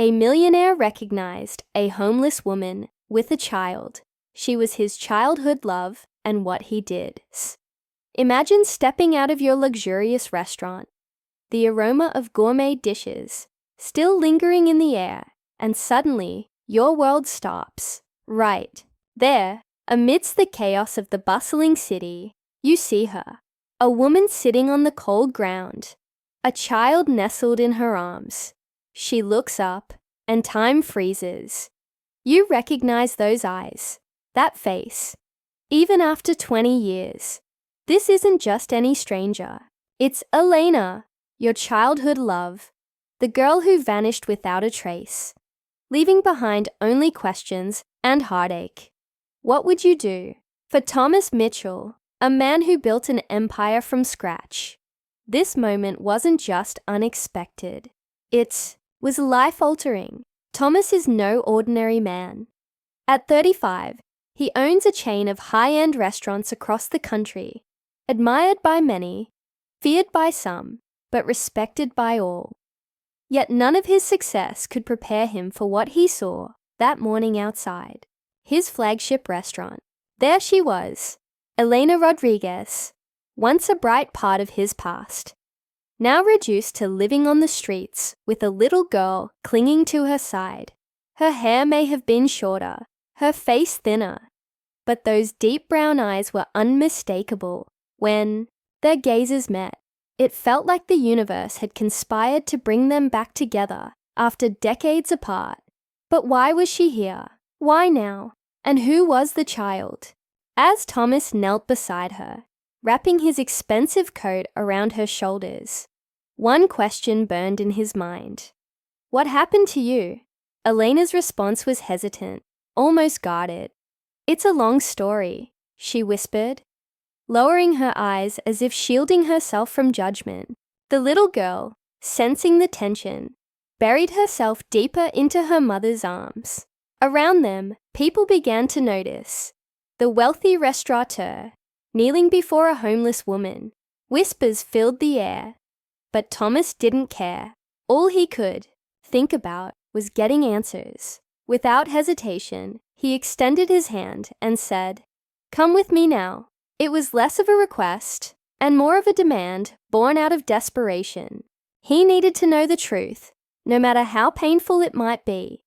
A millionaire recognized a homeless woman with a child. She was his childhood love, and what he did. Imagine stepping out of your luxurious restaurant, the aroma of gourmet dishes still lingering in the air, and suddenly your world stops. Right there, amidst the chaos of the bustling city, you see her, a woman sitting on the cold ground, a child nestled in her arms. She looks up, and time freezes. You recognize those eyes, that face, even after 20 years. This isn't just any stranger. It's Elena, your childhood love, the girl who vanished without a trace, leaving behind only questions and heartache. What would you do? For Thomas Mitchell, a man who built an empire from scratch, this moment wasn't just unexpected. It was life-altering. Thomas is no ordinary man. At 35, he owns a chain of high-end restaurants across the country, admired by many, feared by some, but respected by all. Yet none of his success could prepare him for what he saw that morning outside his flagship restaurant. There she was, Elena Rodriguez, once a bright part of his past, now reduced to living on the streets with a little girl clinging to her side. Her hair may have been shorter, her face thinner, but those deep brown eyes were unmistakable. When their gazes met, it felt like the universe had conspired to bring them back together after decades apart. But why was she here? Why now? And who was the child? As Thomas knelt beside her, wrapping his expensive coat around her shoulders, one question burned in his mind. What happened to you? Elena's response was hesitant, almost guarded. It's a long story, she whispered, lowering her eyes as if shielding herself from judgment. The little girl, sensing the tension, buried herself deeper into her mother's arms. Around them, people began to notice. The wealthy restaurateur, kneeling before a homeless woman. Whispers filled the air. But Thomas didn't care. All he could think about was getting answers. Without hesitation, he extended his hand and said, "Come with me now." It was less of a request and more of a demand born out of desperation. He needed to know the truth, no matter how painful it might be.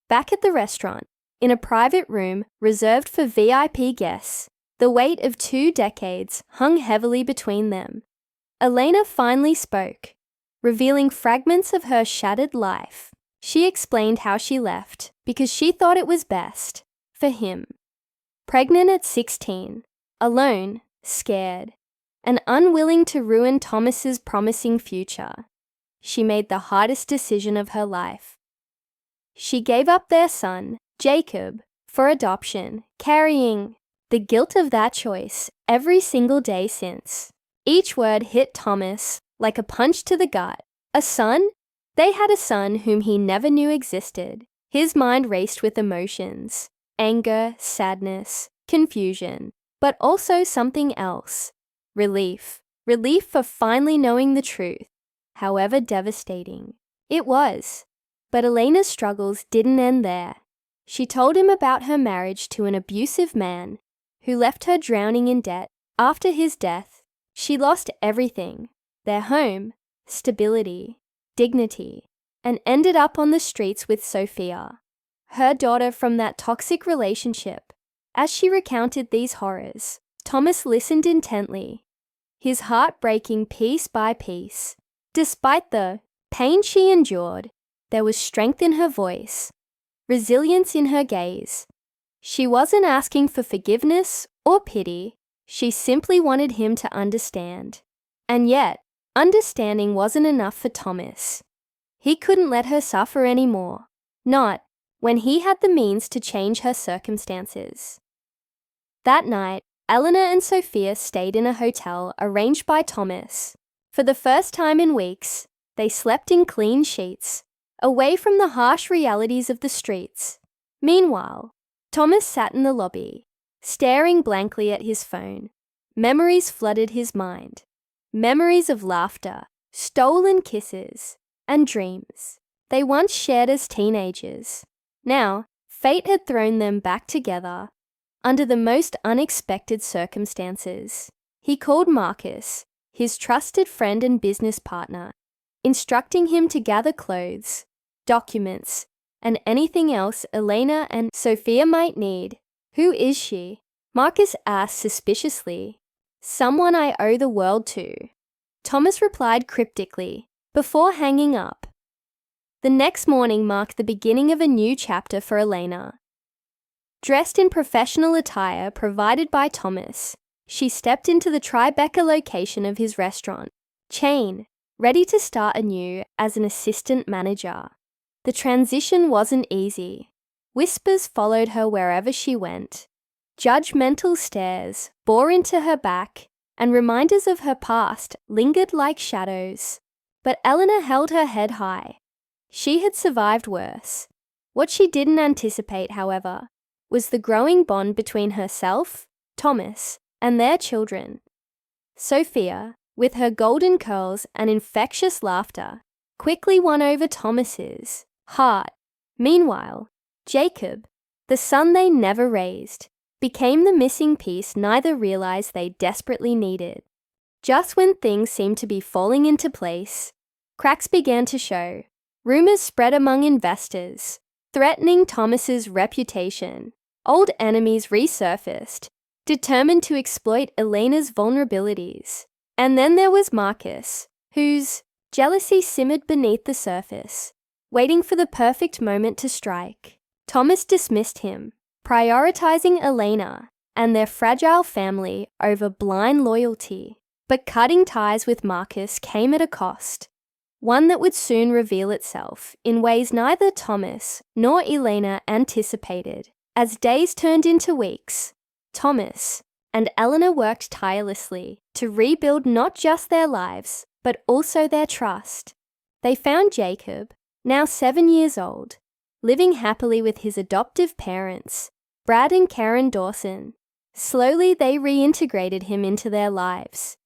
Back at the restaurant, in a private room reserved for VIP guests, the weight of 2 decades hung heavily between them. Elena finally spoke, revealing fragments of her shattered life. She explained how she left because she thought it was best for him. Pregnant at 16, alone, scared, and unwilling to ruin Thomas's promising future, she made the hardest decision of her life. She gave up their son, Jacob, for adoption, carrying the guilt of that choice every single day since. Each word hit Thomas like a punch to the gut. A son? They had a son whom he never knew existed. His mind raced with emotions, anger, sadness, confusion, but also something else. Relief. Relief for finally knowing the truth, however devastating it was. But Elena's struggles didn't end there. She told him about her marriage to an abusive man who left her drowning in debt. After his death, she lost everything, their home, stability, dignity, and ended up on the streets with Sophia, her daughter from that toxic relationship. As she recounted these horrors, Thomas listened intently, his heart breaking piece by piece. Despite the pain she endured, there was strength in her voice, resilience in her gaze. She wasn't asking for forgiveness or pity. She simply wanted him to understand. And yet, understanding wasn't enough for Thomas. He couldn't let her suffer anymore, not when he had the means to change her circumstances. That night, Eleanor and Sophia stayed in a hotel arranged by Thomas. For the first time in weeks, they slept in clean sheets, away from the harsh realities of the streets. Meanwhile, Thomas sat in the lobby, staring blankly at his phone. Memories flooded his mind. Memories of laughter, stolen kisses, and dreams. they once shared as teenagers. Now, fate had thrown them back together under the most unexpected circumstances. He called Marcus, his trusted friend and business partner, instructing him to gather clothes, documents, and anything else Elena and Sophia might need. "Who is she?" Marcus asked suspiciously. "Someone I owe the world to," Thomas replied cryptically, before hanging up. The next morning marked the beginning of a new chapter for Elena. Dressed in professional attire provided by Thomas, she stepped into the Tribeca location of his restaurant chain, ready to start anew as an assistant manager. The transition wasn't easy. Whispers followed her wherever she went. Judgmental stares bore into her back, and reminders of her past lingered like shadows. But Eleanor held her head high. She had survived worse. What she didn't anticipate, however, was the growing bond between herself, Thomas, and their children. Sophia, with her golden curls and infectious laughter, quickly won over Thomas's heart. Meanwhile, Jacob, the son they never raised, became the missing piece neither realized they desperately needed. Just when things seemed to be falling into place, cracks began to show. Rumors spread among investors, threatening Thomas's reputation. Old enemies resurfaced, determined to exploit Elena's vulnerabilities. And then there was Marcus, whose jealousy simmered beneath the surface, waiting for the perfect moment to strike. Thomas dismissed him, prioritizing Elena and their fragile family over blind loyalty. But cutting ties with Marcus came at a cost, one that would soon reveal itself in ways neither Thomas nor Elena anticipated. As days turned into weeks, Thomas and Eleanor worked tirelessly to rebuild not just their lives, but also their trust. They found Jacob, now 7 years old, living happily with his adoptive parents, Brad and Karen Dawson. Slowly they reintegrated him into their lives,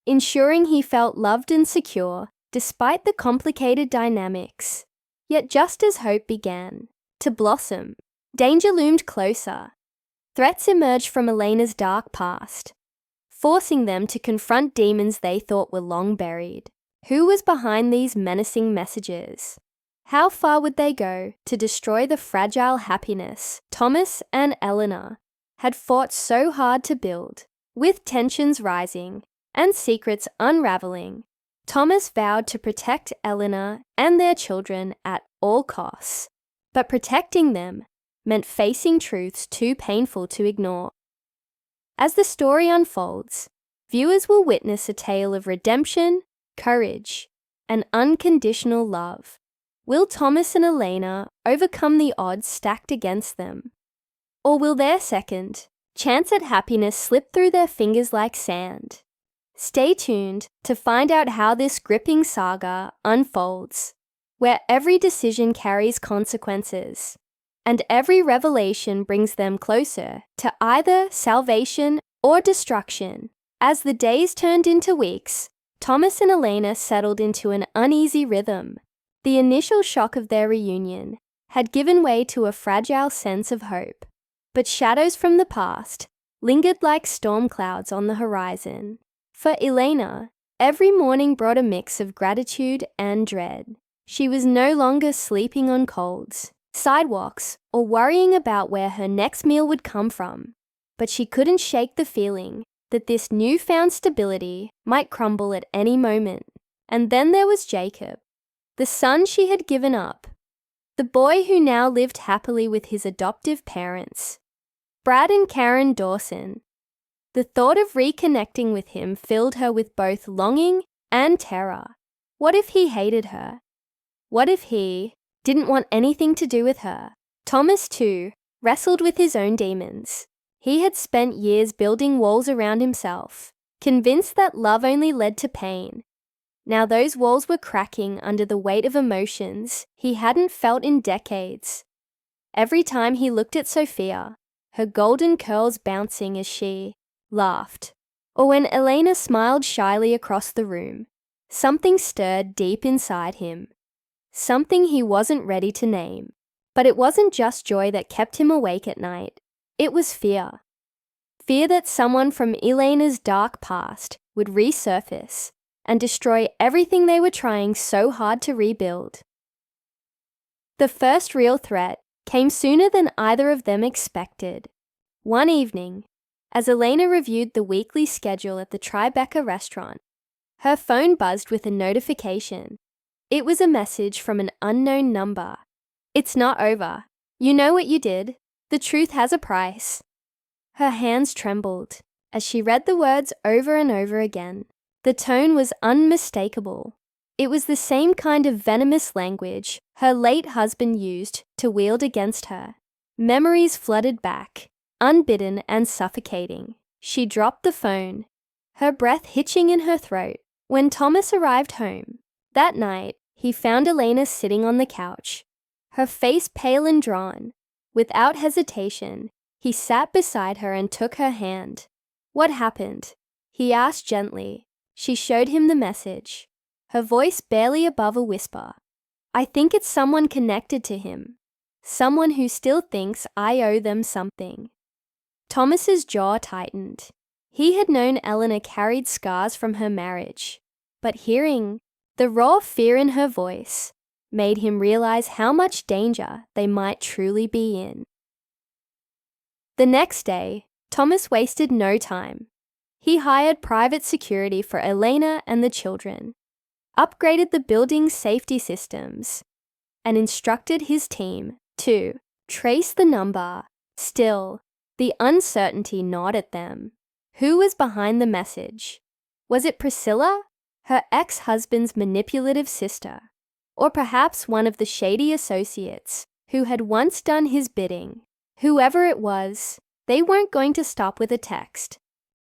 ensuring he felt loved and secure despite the complicated dynamics. Yet just as hope began to blossom, danger loomed closer. Threats emerged from Elena's dark past, forcing them to confront demons they thought were long buried. Who was behind these menacing messages? How far would they go to destroy the fragile happiness Thomas and Eleanor had fought so hard to build? With tensions rising and secrets unraveling, Thomas vowed to protect Eleanor and their children at all costs. But protecting them meant facing truths too painful to ignore. As the story unfolds, viewers will witness a tale of redemption, courage, and unconditional love. Will Thomas and Elena overcome the odds stacked against them? Or will their second chance at happiness slip through their fingers like sand? Stay tuned to find out how this gripping saga unfolds, where every decision carries consequences, and every revelation brings them closer to either salvation or destruction. As the days turned into weeks, Thomas and Elena settled into an uneasy rhythm. The initial shock of their reunion had given way to a fragile sense of hope, but shadows from the past lingered like storm clouds on the horizon. For Elena, every morning brought a mix of gratitude and dread. She was no longer sleeping on colds, sidewalks, or worrying about where her next meal would come from. But she couldn't shake the feeling that this newfound stability might crumble at any moment. And then there was Jacob, the son she had given up, the boy who now lived happily with his adoptive parents, Brad and Karen Dawson. The thought of reconnecting with him filled her with both longing and terror. What if he hated her? What if he didn't want anything to do with her? Thomas, too, wrestled with his own demons. He had spent years building walls around himself, convinced that love only led to pain. Now those walls were cracking under the weight of emotions he hadn't felt in decades. Every time he looked at Sophia, her golden curls bouncing as she laughed, or when Elena smiled shyly across the room, something stirred deep inside him. something he wasn't ready to name. But it wasn't just joy that kept him awake at night. It was fear. Fear that someone from Elena's dark past would resurface and destroy everything they were trying so hard to rebuild. The first real threat came sooner than either of them expected. One evening, as Elena reviewed the weekly schedule at the Tribeca restaurant, her phone buzzed with a notification. It was a message from an unknown number. "It's not over. You know what you did. The truth has a price." Her hands trembled as she read the words over and over again. The tone was unmistakable. It was the same kind of venomous language her late husband used to wield against her. Memories flooded back, unbidden and suffocating. She dropped the phone, her breath hitching in her throat. When Thomas arrived home that night, he found Elena sitting on the couch, her face pale and drawn. Without hesitation, he sat beside her and took her hand. "What happened?" he asked gently. She showed him the message, her voice barely above a whisper. "I think it's someone connected to him, someone who still thinks I owe them something." Thomas's jaw tightened. He had known Eleanor carried scars from her marriage, but hearing the raw fear in her voice made him realize how much danger they might truly be in. The next day, Thomas wasted no time. He hired private security for Elena and the children, upgraded the building's safety systems, and instructed his team to trace the number. Still, the uncertainty gnawed at them. Who was behind the message? Was it Priscilla, her ex-husband's manipulative sister, or perhaps one of the shady associates who had once done his bidding? Whoever it was, they weren't going to stop with a text.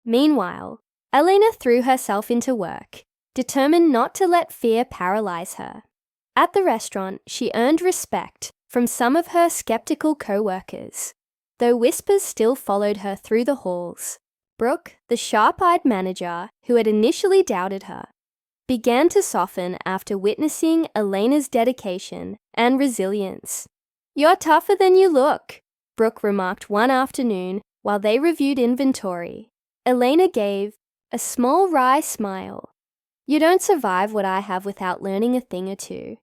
Meanwhile, Elena threw herself into work, determined not to let fear paralyze her. At the restaurant, she earned respect from some of her skeptical co-workers, though whispers still followed her through the halls. Brooke, the sharp-eyed manager who had initially doubted her, began to soften after witnessing Elena's dedication and resilience. "You're tougher than you look," Brooke remarked one afternoon while they reviewed inventory. Elena gave a small wry smile. "You don't survive what I have without learning a thing or two."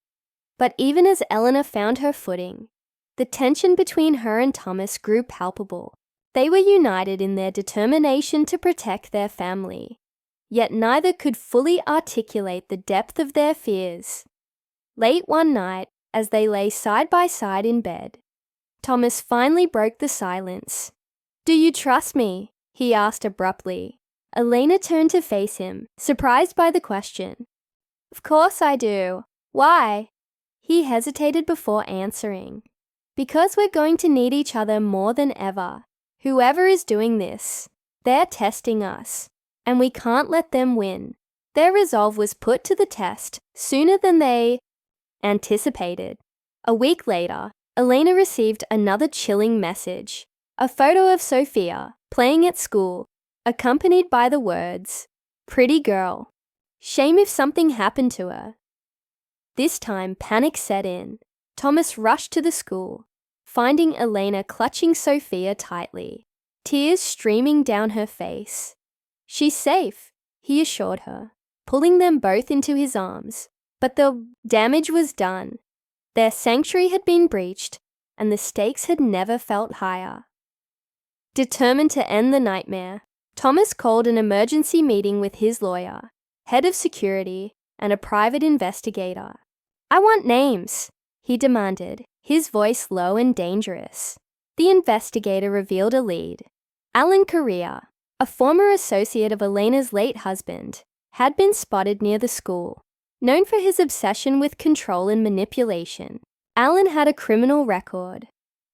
But even as Eleanor found her footing, the tension between her and Thomas grew palpable. They were united in their determination to protect their family, yet neither could fully articulate the depth of their fears. Late one night, as they lay side by side in bed, Thomas finally broke the silence. "Do you trust me?" he asked abruptly. Elena turned to face him, surprised by the question. "Of course I do. Why?" He hesitated before answering. "Because we're going to need each other more than ever. Whoever is doing this, they're testing us, and we can't let them win." Their resolve was put to the test sooner than they anticipated. A week later, Elena received another chilling message, a photo of Sophia playing at school, accompanied by the words, "Pretty girl. Shame if something happened to her." This time, panic set in. Thomas rushed to the school, finding Elena clutching Sophia tightly, tears streaming down her face. "She's safe," he assured her, pulling them both into his arms. But the damage was done. Their sanctuary had been breached, and the stakes had never felt higher. Determined to end the nightmare, Thomas called an emergency meeting with his lawyer, head of security, and a private investigator. "I want names," he demanded, his voice low and dangerous. The investigator revealed a lead. Alan Correa, a former associate of Elena's late husband, had been spotted near the school. Known for his obsession with control and manipulation, Alan had a criminal record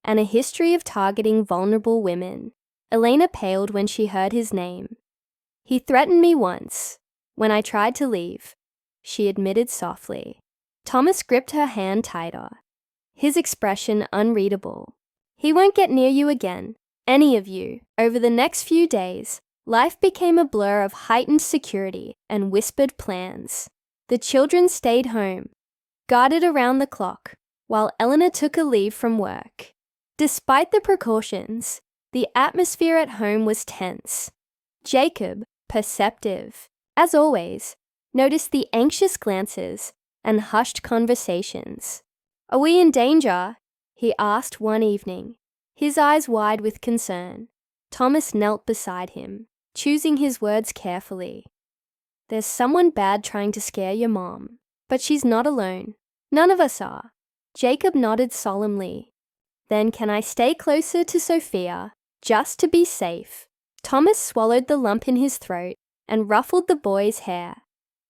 and a history of targeting vulnerable women. Elena paled when she heard his name. "He threatened me once, when I tried to leave," she admitted softly. Thomas gripped her hand tighter, his expression unreadable. "He won't get near you again, any of you." Over the next few days, life became a blur of heightened security and whispered plans. The children stayed home, guarded around the clock, while Eleanor took a leave from work. Despite the precautions, the atmosphere at home was tense. Jacob, perceptive, as always, noticed the anxious glances and hushed conversations. "Are we in danger?" he asked one evening, his eyes wide with concern. Thomas knelt beside him, choosing his words carefully. "There's someone bad trying to scare your mom, but she's not alone. None of us are." Jacob nodded solemnly. "Then can I stay closer to Sophia, just to be safe?" Thomas swallowed the lump in his throat and ruffled the boy's hair.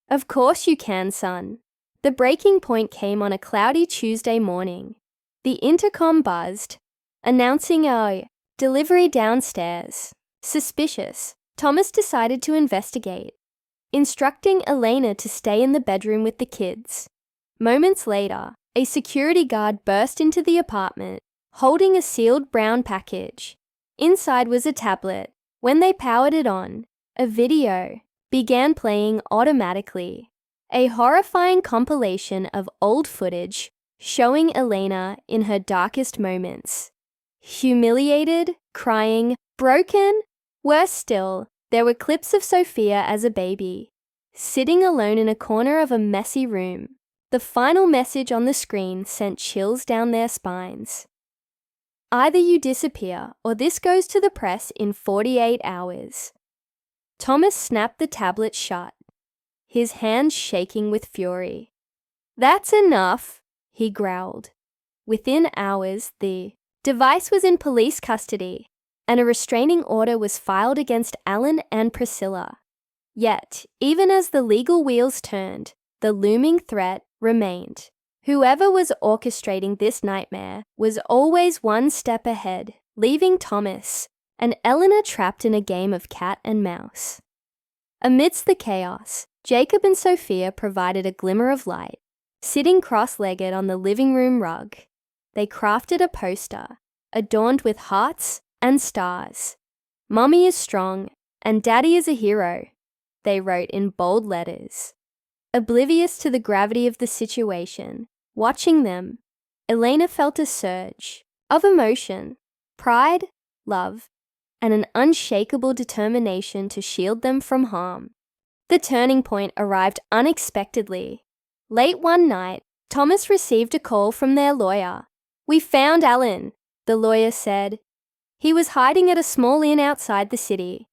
"Of course you can, son." The breaking point came on a cloudy Tuesday morning. The intercom buzzed, announcing a delivery downstairs. Suspicious, Thomas decided to investigate, instructing Elena to stay in the bedroom with the kids. Moments later, a security guard burst into the apartment, holding a sealed brown package. Inside was a tablet. When they powered it on, a video began playing automatically, a horrifying compilation of old footage showing Elena in her darkest moments. Humiliated, crying, broken. Worse still, there were clips of Sophia as a baby, sitting alone in a corner of a messy room. The final message on the screen sent chills down their spines. "Either you disappear or this goes to the press in 48 hours. Thomas snapped the tablet shut, his hands shaking with fury. "That's enough," he growled. Within hours, the device was in police custody, and a restraining order was filed against Alan and Priscilla. Yet, even as the legal wheels turned, the looming threat remained. Whoever was orchestrating this nightmare was always one step ahead, leaving Thomas and Eleanor trapped in a game of cat and mouse. Amidst the chaos, Jacob and Sophia provided a glimmer of light. Sitting cross-legged on the living room rug, they crafted a poster, adorned with hearts and stars. "Mommy is strong, and Daddy is a hero," they wrote in bold letters. Oblivious to the gravity of the situation, watching them, Elena felt a surge of emotion, pride, love, and an unshakable determination to shield them from harm. The turning point arrived unexpectedly. Late one night, Thomas received a call from their lawyer. "We found Alan," the lawyer said. "He was hiding at a small inn outside the city.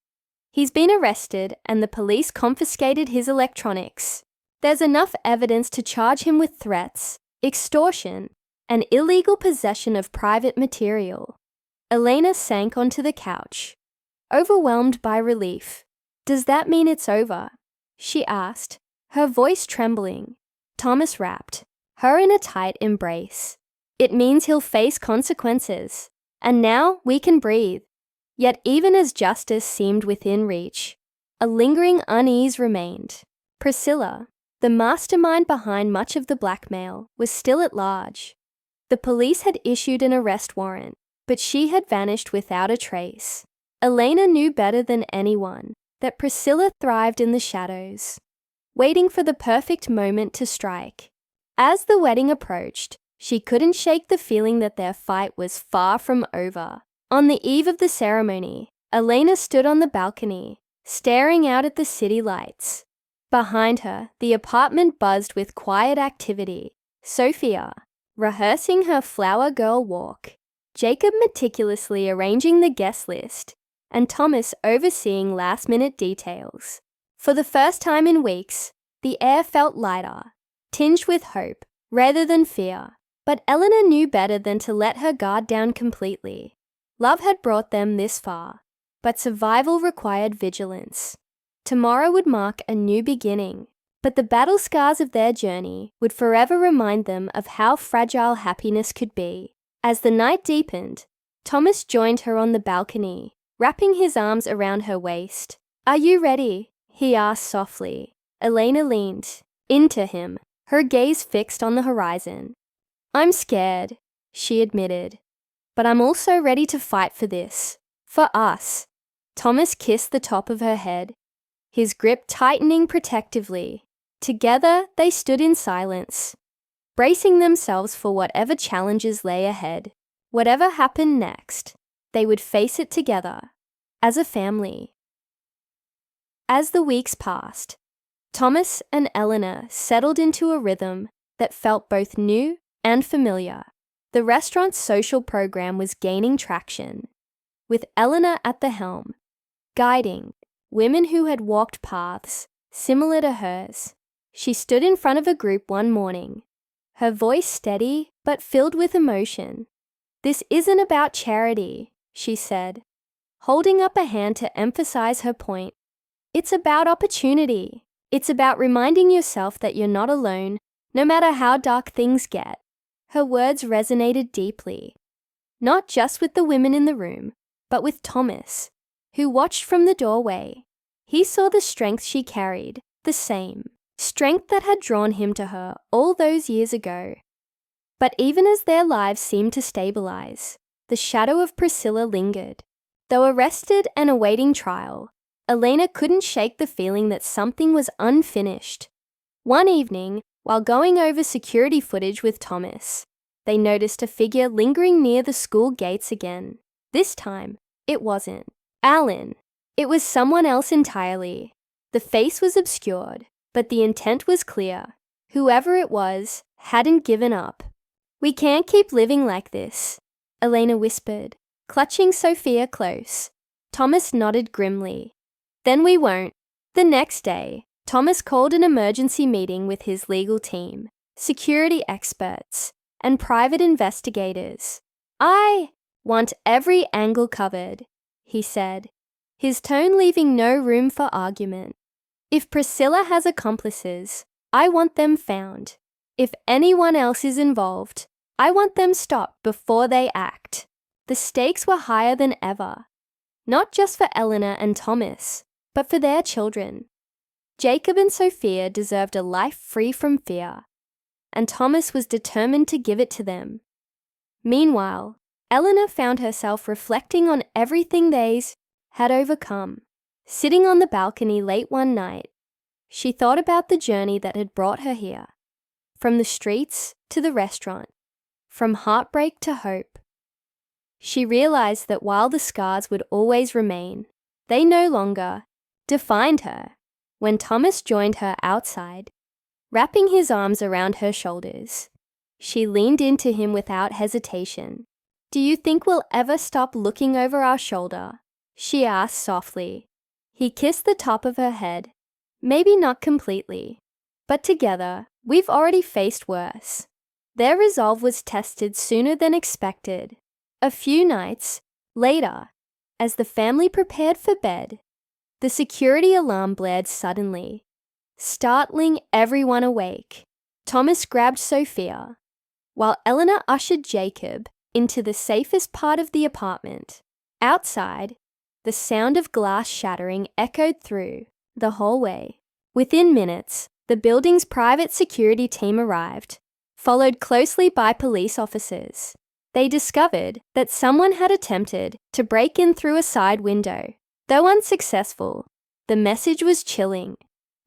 He's been arrested and the police confiscated his electronics. There's enough evidence to charge him with threats, extortion, and illegal possession of private material." Elena sank onto the couch, overwhelmed by relief. "Does that mean it's over?" she asked, her voice trembling. Thomas wrapped her in a tight embrace. "It means he'll face consequences, and now we can breathe." Yet even as justice seemed within reach, a lingering unease remained. Priscilla, the mastermind behind much of the blackmail, was still at large. The police had issued an arrest warrant, but she had vanished without a trace. Elena knew better than anyone that Priscilla thrived in the shadows, waiting for the perfect moment to strike. As the wedding approached, she couldn't shake the feeling that their fight was far from over. On the eve of the ceremony, Elena stood on the balcony, staring out at the city lights. Behind her, the apartment buzzed with quiet activity. Sophia, rehearsing her flower girl walk, Jacob meticulously arranging the guest list, and Thomas overseeing last-minute details. For the first time in weeks, the air felt lighter, tinged with hope rather than fear. But Eleanor knew better than to let her guard down completely. Love had brought them this far, but survival required vigilance. Tomorrow would mark a new beginning, but the battle scars of their journey would forever remind them of how fragile happiness could be. As the night deepened, Thomas joined her on the balcony, wrapping his arms around her waist. "Are you ready?" he asked softly. Elena leaned into him, her gaze fixed on the horizon. "I'm scared," she admitted, "but I'm also ready to fight for this, for us." Thomas kissed the top of her head, his grip tightening protectively. Together, they stood in silence, bracing themselves for whatever challenges lay ahead. Whatever happened next, they would face it together, as a family. As the weeks passed, Thomas and Eleanor settled into a rhythm that felt both new and familiar. The restaurant's social program was gaining traction, with Eleanor at the helm, guiding women who had walked paths similar to hers. She stood in front of a group one morning, her voice steady but filled with emotion. "This isn't about charity," she said, holding up a hand to emphasize her point. "It's about opportunity. It's about reminding yourself that you're not alone, no matter how dark things get." Her words resonated deeply, not just with the women in the room, but with Thomas, who watched from the doorway. He saw the strength she carried, the same strength that had drawn him to her all those years ago. But even as their lives seemed to stabilize, the shadow of Priscilla lingered. Though arrested and awaiting trial, Elena couldn't shake the feeling that something was unfinished. One evening, while going over security footage with Thomas, they noticed a figure lingering near the school gates again. This time, it wasn't Alan. It was someone else entirely. The face was obscured, but the intent was clear. Whoever it was hadn't given up. "We can't keep living like this," Elena whispered, clutching Sophia close. Thomas nodded grimly. "Then we won't." The next day, Thomas called an emergency meeting with his legal team, security experts, and private investigators. "I want every angle covered," he said, his tone leaving no room for argument. "If Priscilla has accomplices, I want them found. If anyone else is involved, I want them stopped before they act." The stakes were higher than ever, not just for Eleanor and Thomas, but for their children. Jacob and Sophia deserved a life free from fear, and Thomas was determined to give it to them. Meanwhile, Eleanor found herself reflecting on everything they had overcome. Sitting on the balcony late one night, she thought about the journey that had brought her here, from the streets to the restaurant, from heartbreak to hope. She realized that while the scars would always remain, they no longer defined her. When Thomas joined her outside, wrapping his arms around her shoulders, she leaned into him without hesitation. "Do you think we'll ever stop looking over our shoulder?" she asked softly. He kissed the top of her head. "Maybe not completely, but together, we've already faced worse." Their resolve was tested sooner than expected. A few nights later, as the family prepared for bed, the security alarm blared suddenly, startling everyone awake. Thomas grabbed Sophia, while Eleanor ushered Jacob into the safest part of the apartment. Outside, the sound of glass shattering echoed through the hallway. Within minutes, the building's private security team arrived, followed closely by police officers. They discovered that someone had attempted to break in through a side window. Though unsuccessful, the message was chilling.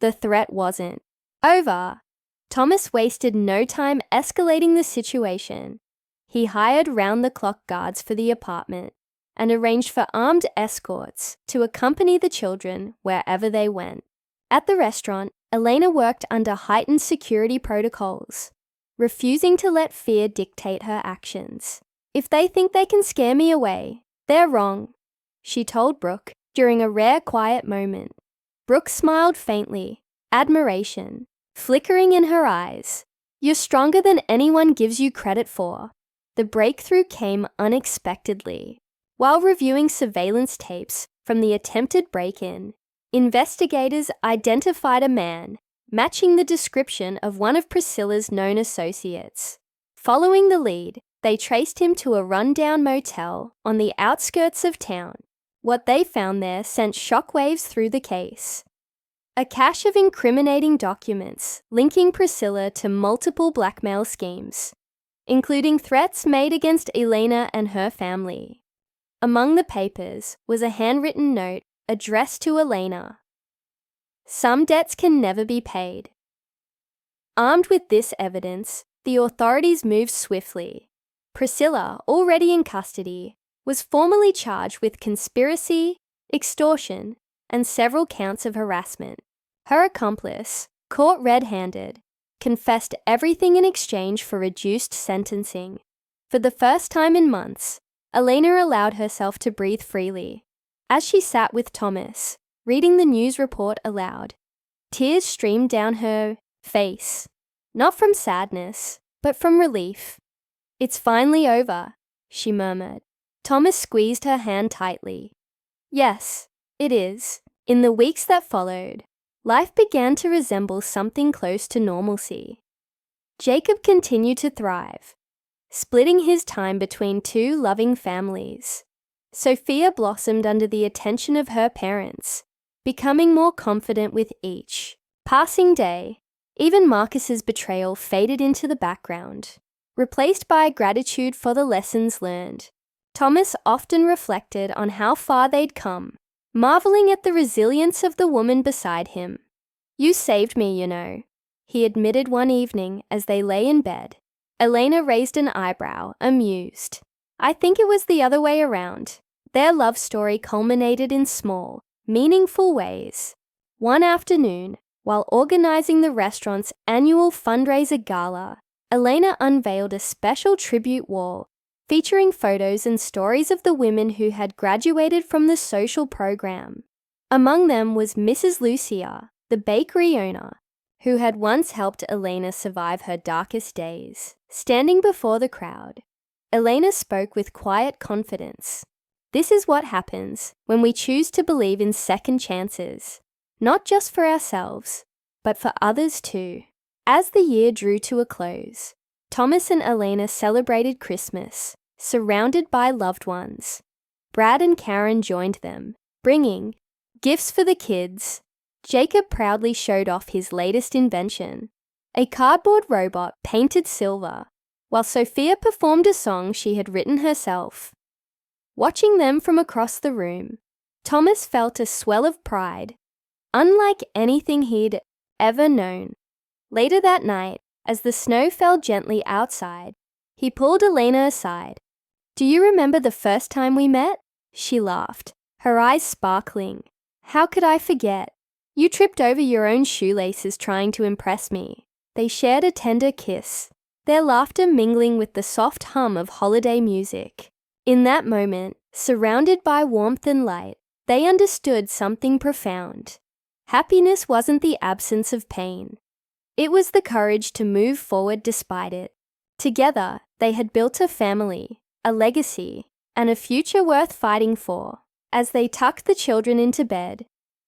The threat wasn't over. Thomas wasted no time escalating the situation. He hired round-the-clock guards for the apartment and arranged for armed escorts to accompany the children wherever they went. At the restaurant, Elena worked under heightened security protocols, refusing to let fear dictate her actions. "If they think they can scare me away, they're wrong," she told Brooke during a rare quiet moment. Brooke smiled faintly, admiration flickering in her eyes. "You're stronger than anyone gives you credit for." The breakthrough came unexpectedly. While reviewing surveillance tapes from the attempted break-in, investigators identified a man matching the description of one of Priscilla's known associates. Following the lead, they traced him to a rundown motel on the outskirts of town. What they found there sent shockwaves through the case. A cache of incriminating documents linking Priscilla to multiple blackmail schemes, including threats made against Elena and her family. Among the papers was a handwritten note addressed to Elena. "Some debts can never be paid." Armed with this evidence, the authorities moved swiftly. Priscilla, already in custody, was formally charged with conspiracy, extortion, and several counts of harassment. Her accomplice, caught red-handed, confessed everything in exchange for reduced sentencing. For the first time in months, Elena allowed herself to breathe freely. As she sat with Thomas, reading the news report aloud, tears streamed down her face, not from sadness, but from relief. "It's finally over," she murmured. Thomas squeezed her hand tightly. "Yes, it is." In the weeks that followed, life began to resemble something close to normalcy. Jacob continued to thrive, splitting his time between two loving families. Sophia blossomed under the attention of her parents, becoming more confident with each passing day. Even Marcus's betrayal faded into the background, replaced by gratitude for the lessons learned. Thomas often reflected on how far they'd come, marveling at the resilience of the woman beside him. "You saved me, you know," he admitted one evening as they lay in bed. Elena raised an eyebrow, amused. "I think it was the other way around." Their love story culminated in small, meaningful ways. One afternoon, while organizing the restaurant's annual fundraiser gala, Elena unveiled a special tribute wall featuring photos and stories of the women who had graduated from the social program. Among them was Mrs. Lucia, the bakery owner, who had once helped Elena survive her darkest days. Standing before the crowd, Elena spoke with quiet confidence. "This is what happens when we choose to believe in second chances, not just for ourselves, but for others too." As the year drew to a close, Thomas and Elena celebrated Christmas, surrounded by loved ones. Brad and Karen joined them, bringing gifts for the kids. Jacob proudly showed off his latest invention, a cardboard robot painted silver, while Sophia performed a song she had written herself. Watching them from across the room, Thomas felt a swell of pride, unlike anything he'd ever known. Later that night, as the snow fell gently outside, he pulled Elena aside. "Do you remember the first time we met?" She laughed, her eyes sparkling. "How could I forget? You tripped over your own shoelaces trying to impress me." They shared a tender kiss, their laughter mingling with the soft hum of holiday music. In that moment, surrounded by warmth and light, they understood something profound. Happiness wasn't the absence of pain. It was the courage to move forward despite it. Together, they had built a family, a legacy, and a future worth fighting for. As they tucked the children into bed,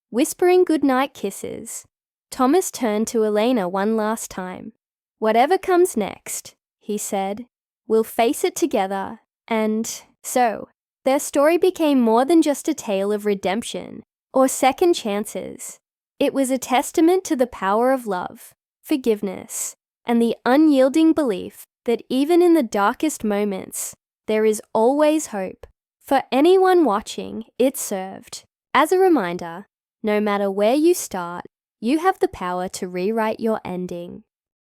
whispering goodnight kisses, Thomas turned to Elena one last time. "Whatever comes next," he said, "we'll face it together." And so, their story became more than just a tale of redemption or second chances. It was a testament to the power of love, forgiveness, and the unyielding belief that even in the darkest moments, there is always hope. For anyone watching, it served as a reminder, no matter where you start, you have the power to rewrite your ending.